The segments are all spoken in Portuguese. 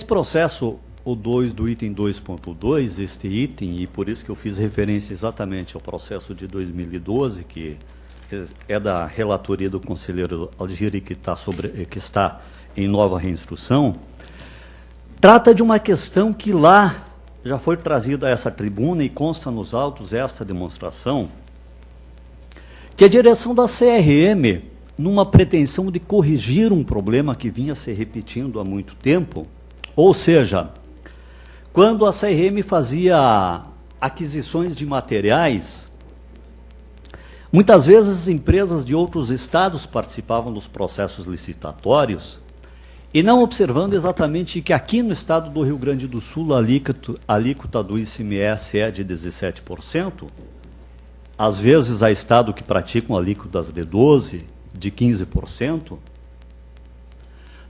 processo, o 2 do item 2.2, este item, e por isso que eu fiz referência exatamente ao processo de 2012, que é da relatoria do conselheiro Algiri, que está em nova reinstrução, trata de uma questão que lá já foi trazida a essa tribuna e consta nos autos esta demonstração, que a direção da CRM, numa pretensão de corrigir um problema que vinha se repetindo há muito tempo, ou seja, quando a CRM fazia aquisições de materiais, muitas vezes as empresas de outros estados participavam dos processos licitatórios e não observando exatamente que aqui no estado do Rio Grande do Sul a alíquota do ICMS é de 17%, às vezes há estado que praticam alíquotas de 12%, de 15%,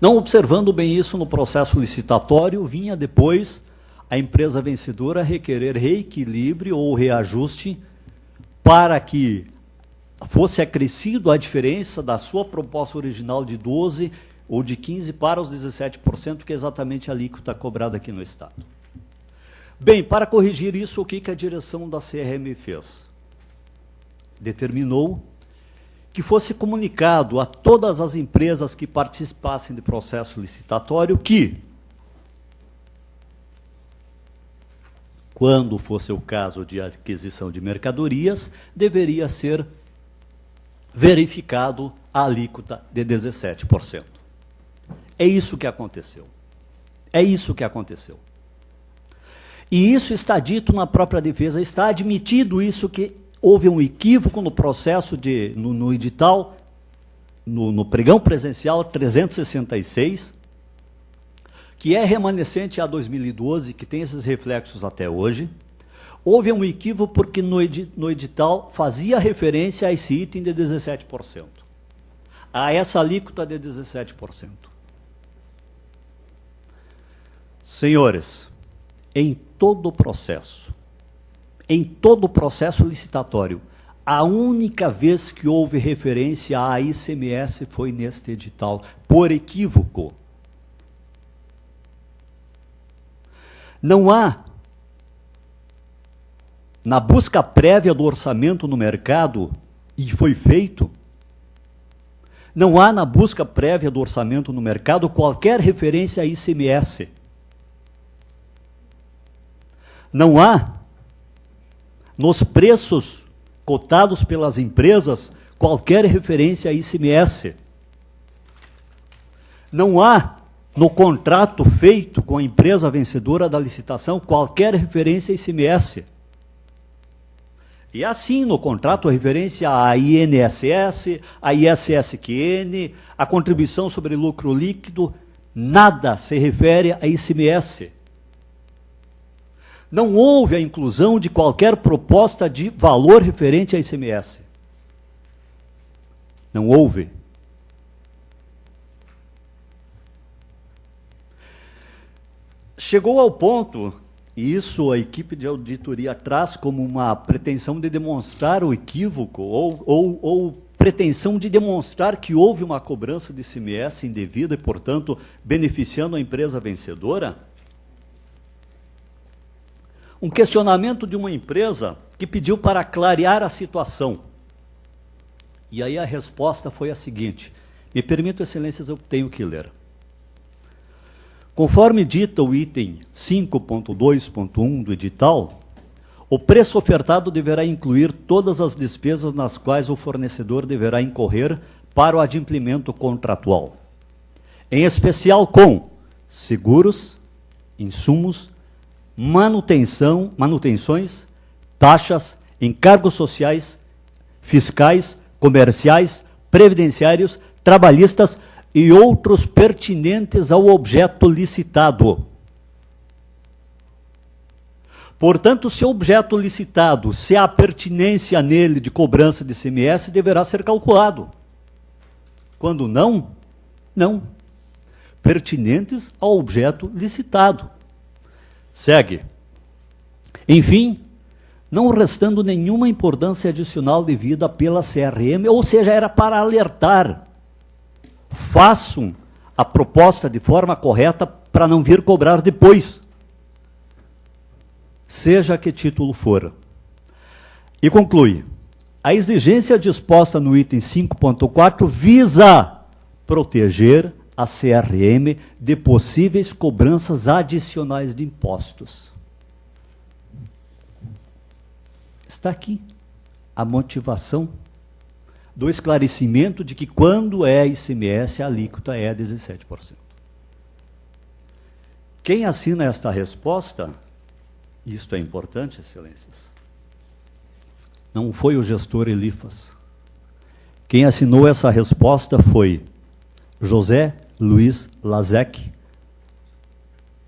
não observando bem isso no processo licitatório, vinha depois a empresa vencedora requerer reequilíbrio ou reajuste para que fosse acrescido a diferença da sua proposta original de 12% ou de 15% para os 17%, que é exatamente a alíquota cobrada aqui no estado. Bem, para corrigir isso, o que a direção da CRM fez? Determinou que fosse comunicado a todas as empresas que participassem de processo licitatório que, quando fosse o caso de aquisição de mercadorias, deveria ser verificado a alíquota de 17%. É isso que aconteceu. É isso que aconteceu. E isso está dito na própria defesa, está admitido isso que houve um equívoco no processo no edital, no pregão presencial 366, que é remanescente a 2012, que tem esses reflexos até hoje. Houve um equívoco porque no edital fazia referência a esse item de 17%, a essa alíquota de 17%. Senhores, em todo o processo licitatório, a única vez que houve referência a ICMS foi neste edital, por equívoco. Não há, na busca prévia do orçamento no mercado, e foi feito, não há na busca prévia do orçamento no mercado qualquer referência a ICMS. Não há, nos preços cotados pelas empresas, qualquer referência a ICMS. Não há, no contrato feito com a empresa vencedora da licitação, qualquer referência a ICMS. E assim, no contrato, a referência a INSS, a ISSQN, a contribuição sobre lucro líquido, nada se refere a ICMS. Não houve a inclusão de qualquer proposta de valor referente a ICMS. Não houve. Chegou ao ponto, e isso a equipe de auditoria traz como uma pretensão de demonstrar o equívoco, ou pretensão de demonstrar que houve uma cobrança de ICMS indevida e, portanto, beneficiando a empresa vencedora, um questionamento de uma empresa que pediu para clarear a situação. E aí a resposta foi a seguinte, me permito, excelências, eu tenho que ler. Conforme dita o item 5.2.1 do edital, o preço ofertado deverá incluir todas as despesas nas quais o fornecedor deverá incorrer para o adimplemento contratual, em especial com seguros, insumos, manutenções, taxas, encargos sociais, fiscais, comerciais, previdenciários, trabalhistas e outros pertinentes ao objeto licitado. Portanto, se o objeto licitado, se há pertinência nele de cobrança de ICMS, deverá ser calculado. Quando não, não. Pertinentes ao objeto licitado. Segue. Enfim, não restando nenhuma importância adicional devida pela CRM, ou seja, era para alertar. Façam a proposta de forma correta para não vir cobrar depois, seja que título for. E conclui, a exigência disposta no item 5.4 visa proteger a CRM de possíveis cobranças adicionais de impostos. Está aqui a motivação do esclarecimento de que quando é ICMS, a alíquota é 17%. Quem assina esta resposta, isto é importante, excelências, não foi o gestor Elifas. Quem assinou essa resposta foi José Luiz Lazec,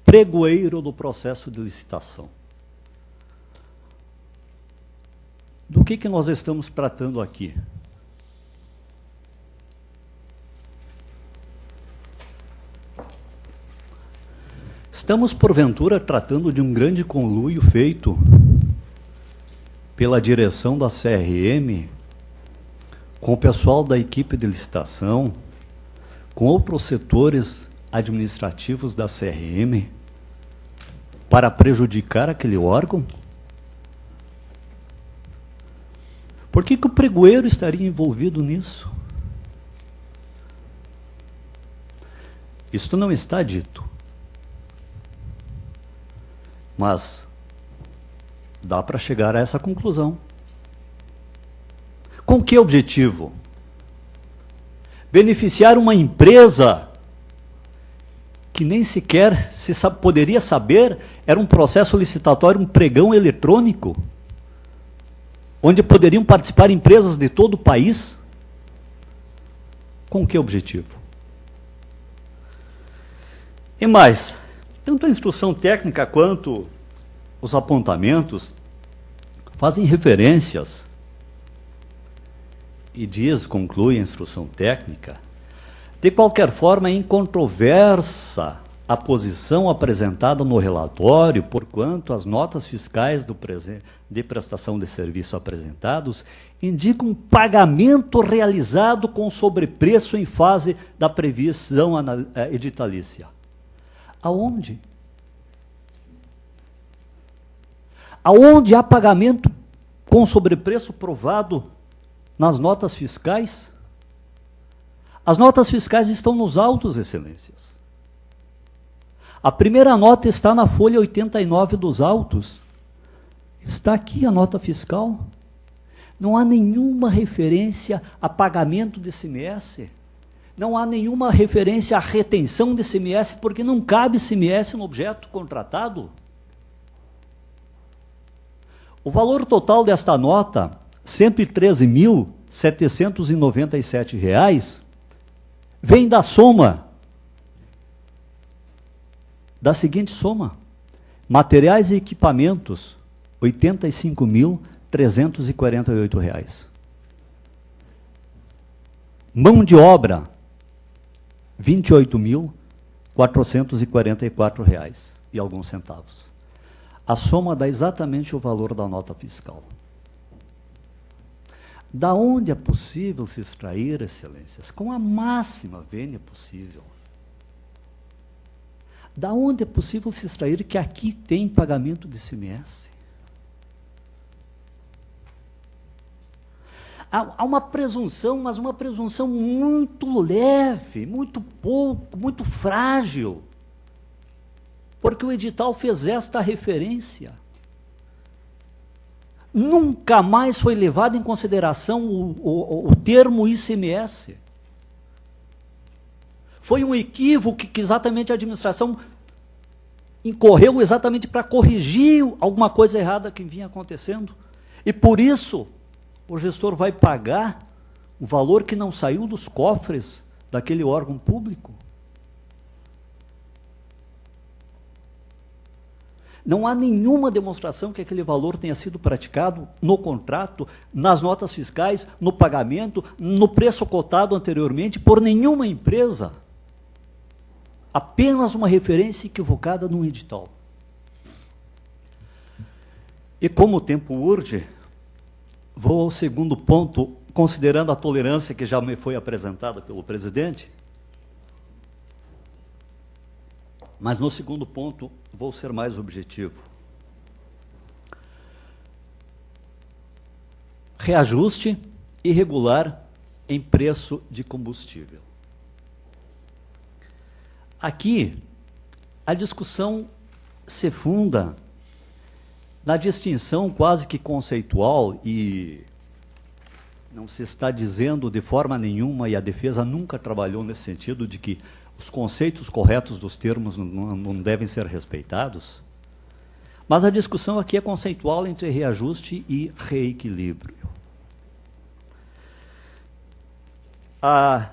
pregoeiro do processo de licitação. Do que nós estamos tratando aqui? Estamos, porventura, tratando de um grande conluio feito pela direção da CRM, com o pessoal da equipe de licitação, com outros setores administrativos da CRM, para prejudicar aquele órgão? Por que o pregoeiro estaria envolvido nisso? Isto não está dito. Mas dá para chegar a essa conclusão. Com que objetivo? Beneficiar uma empresa que nem sequer poderia saber, era um processo licitatório, um pregão eletrônico, onde poderiam participar empresas de todo o país? Com que objetivo? E mais, tanto a instrução técnica quanto os apontamentos fazem referências e conclui a instrução técnica, de qualquer forma é incontroversa a posição apresentada no relatório, porquanto as notas fiscais de prestação de serviço apresentados indicam pagamento realizado com sobrepreço em fase da previsão editalícia. Aonde? Aonde há pagamento com sobrepreço provado nas notas fiscais? As notas fiscais estão nos autos, excelências. A primeira nota está na folha 89 dos autos. Está aqui a nota fiscal. Não há nenhuma referência a pagamento de ICMS. Não há nenhuma referência à retenção de ICMS, porque não cabe ICMS no objeto contratado. O valor total desta nota, R$ 113.797, vem da soma, da seguinte soma: materiais e equipamentos, R$ 85.348. Mão de obra, R$ 28.444 e alguns centavos. A soma dá exatamente o valor da nota fiscal. Da onde é possível se extrair, excelências? Com a máxima vênia possível. Da onde é possível se extrair que aqui tem pagamento de ICMS? Há uma presunção, mas uma presunção muito leve, muito pouco, muito frágil, porque o edital fez esta referência. Nunca mais foi levado em consideração o termo ICMS. Foi um equívoco que exatamente a administração incorreu exatamente para corrigir alguma coisa errada que vinha acontecendo. E por isso o gestor vai pagar o valor que não saiu dos cofres daquele órgão público. Não há nenhuma demonstração que aquele valor tenha sido praticado no contrato, nas notas fiscais, no pagamento, no preço cotado anteriormente por nenhuma empresa. Apenas uma referência equivocada num edital. E como o tempo urge, vou ao segundo ponto, considerando a tolerância que já me foi apresentada pelo presidente. Mas no segundo ponto, vou ser mais objetivo. Reajuste irregular em preço de combustível. Aqui, a discussão se funda na distinção quase que conceitual, e não se está dizendo de forma nenhuma, e a defesa nunca trabalhou nesse sentido, de que os conceitos corretos dos termos não devem ser respeitados, mas a discussão aqui é conceitual entre reajuste e reequilíbrio. A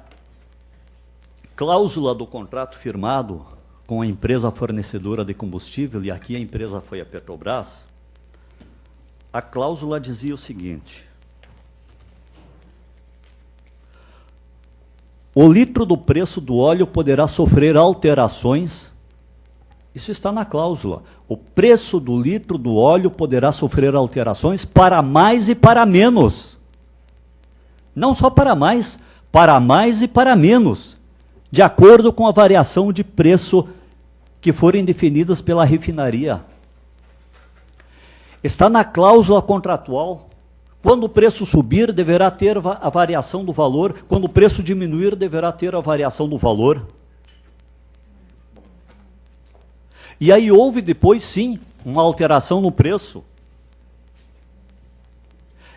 cláusula do contrato firmado com a empresa fornecedora de combustível, e aqui a empresa foi a Petrobras, a cláusula dizia o seguinte: o litro do preço do óleo poderá sofrer alterações. Isso está na cláusula. O preço do litro do óleo poderá sofrer alterações para mais e para menos. Não só para mais e para menos, de acordo com a variação de preço que forem definidas pela refinaria. Está na cláusula contratual. Quando o preço subir, deverá ter a variação do valor. Quando o preço diminuir, deverá ter a variação do valor. E aí houve depois, sim, uma alteração no preço.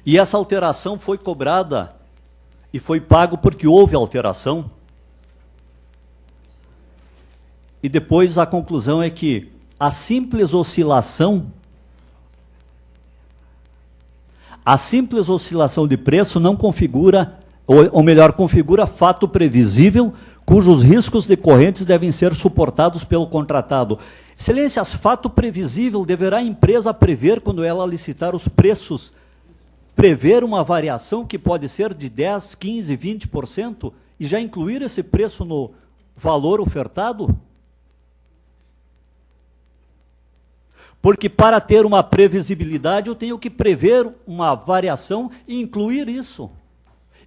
E essa alteração foi cobrada e foi pago porque houve alteração. E depois a conclusão é que a simples oscilação de preço não configura, ou melhor, configura fato previsível, cujos riscos decorrentes devem ser suportados pelo contratado. Excelências, fato previsível deverá a empresa prever, quando ela licitar os preços, prever uma variação que pode ser de 10%, 15%, 20%, e já incluir esse preço no valor ofertado? Porque para ter uma previsibilidade eu tenho que prever uma variação e incluir isso.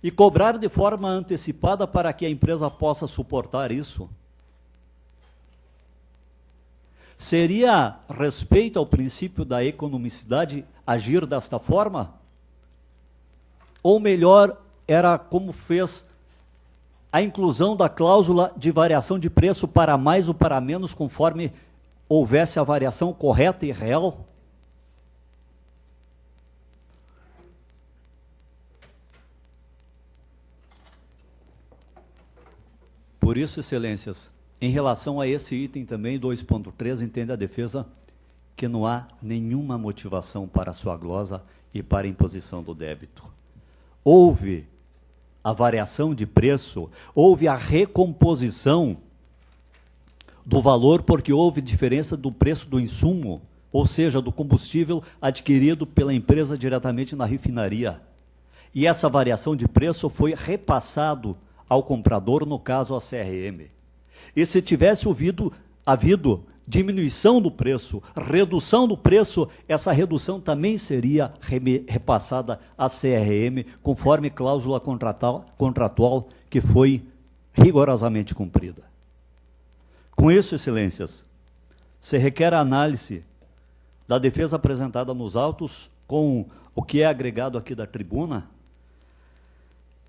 E cobrar de forma antecipada para que a empresa possa suportar isso. Seria respeito ao princípio da economicidade agir desta forma? Ou melhor, era como fez a inclusão da cláusula de variação de preço para mais ou para menos, conforme houvesse a variação correta e real? Por isso, excelências, em relação a esse item também, 2.3, entende a defesa que não há nenhuma motivação para a sua glosa e para a imposição do débito. Houve a variação de preço, houve a recomposição do valor, porque houve diferença do preço do insumo, ou seja, do combustível adquirido pela empresa diretamente na refinaria. E essa variação de preço foi repassado ao comprador, no caso a CRM. E se tivesse havido diminuição do preço, redução do preço, essa redução também seria repassada à CRM, conforme cláusula contratual que foi rigorosamente cumprida. Com isso, excelências, se requer a análise da defesa apresentada nos autos com o que é agregado aqui da tribuna,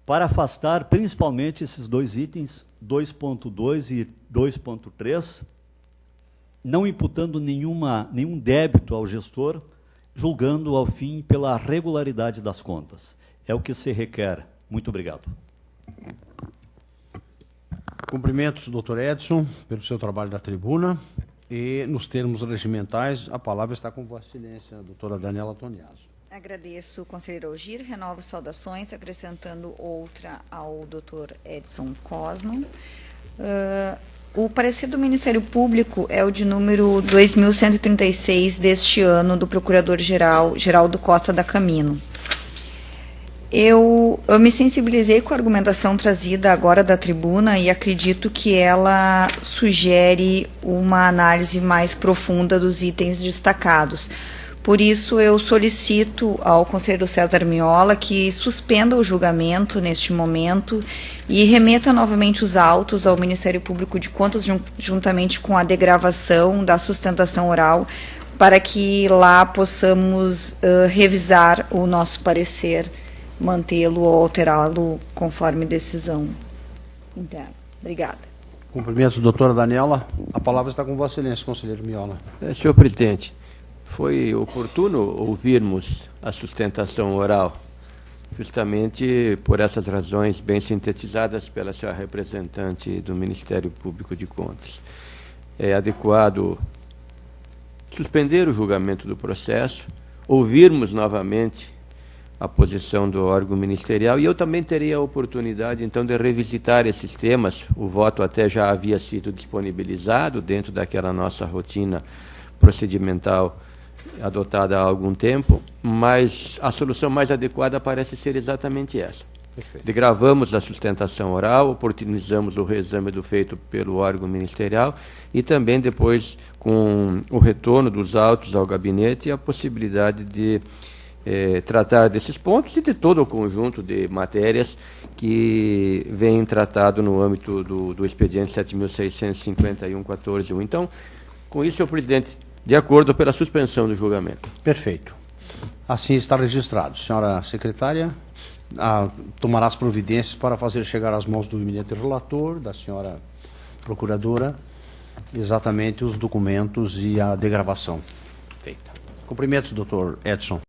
para afastar principalmente esses dois itens, 2.2 e 2.3, não imputando nenhum débito ao gestor, julgando ao fim pela regularidade das contas. É o que se requer. Muito obrigado. Cumprimentos, doutor Edson, pelo seu trabalho da tribuna. E, nos termos regimentais, a palavra está com Vossa Excelência, a doutora Daniela Toniaso. Agradeço, conselheiro Algir, renovo saudações, acrescentando outra ao doutor Edson Cosmo. O parecer do Ministério Público é o de número 2136 deste ano, do Procurador-Geral Geraldo Costa da Camino. Eu me sensibilizei com a argumentação trazida agora da tribuna e acredito que ela sugere uma análise mais profunda dos itens destacados, Por isso, eu solicito ao conselheiro César Miola que suspenda o julgamento neste momento e remeta novamente os autos ao Ministério Público de Contas, juntamente com a degravação da sustentação oral, para que lá possamos revisar o nosso parecer, mantê-lo ou alterá-lo conforme decisão interna. Obrigada. Cumprimentos, doutora Daniela. A palavra está com Vossa Excelência, conselheiro Miola. Senhor presidente, foi oportuno ouvirmos a sustentação oral, justamente por essas razões bem sintetizadas pela senhora representante do Ministério Público de Contas. É adequado suspender o julgamento do processo, ouvirmos novamente a posição do órgão ministerial, e eu também teria a oportunidade, então, de revisitar esses temas. O voto até já havia sido disponibilizado dentro daquela nossa rotina procedimental adotada há algum tempo, mas a solução mais adequada parece ser exatamente essa. Perfeito. Degravamos a sustentação oral, oportunizamos o reexame do feito pelo órgão ministerial e também depois, com o retorno dos autos ao gabinete, a possibilidade de tratar desses pontos e de todo o conjunto de matérias que vem tratado no âmbito do expediente 7.651-14. Então, com isso, senhor presidente, de acordo pela suspensão do julgamento. Perfeito. Assim está registrado. Senhora secretária, tomará as providências para fazer chegar às mãos do eminente relator, da senhora procuradora, exatamente os documentos e a degravação feita. Cumprimentos, doutor Edson.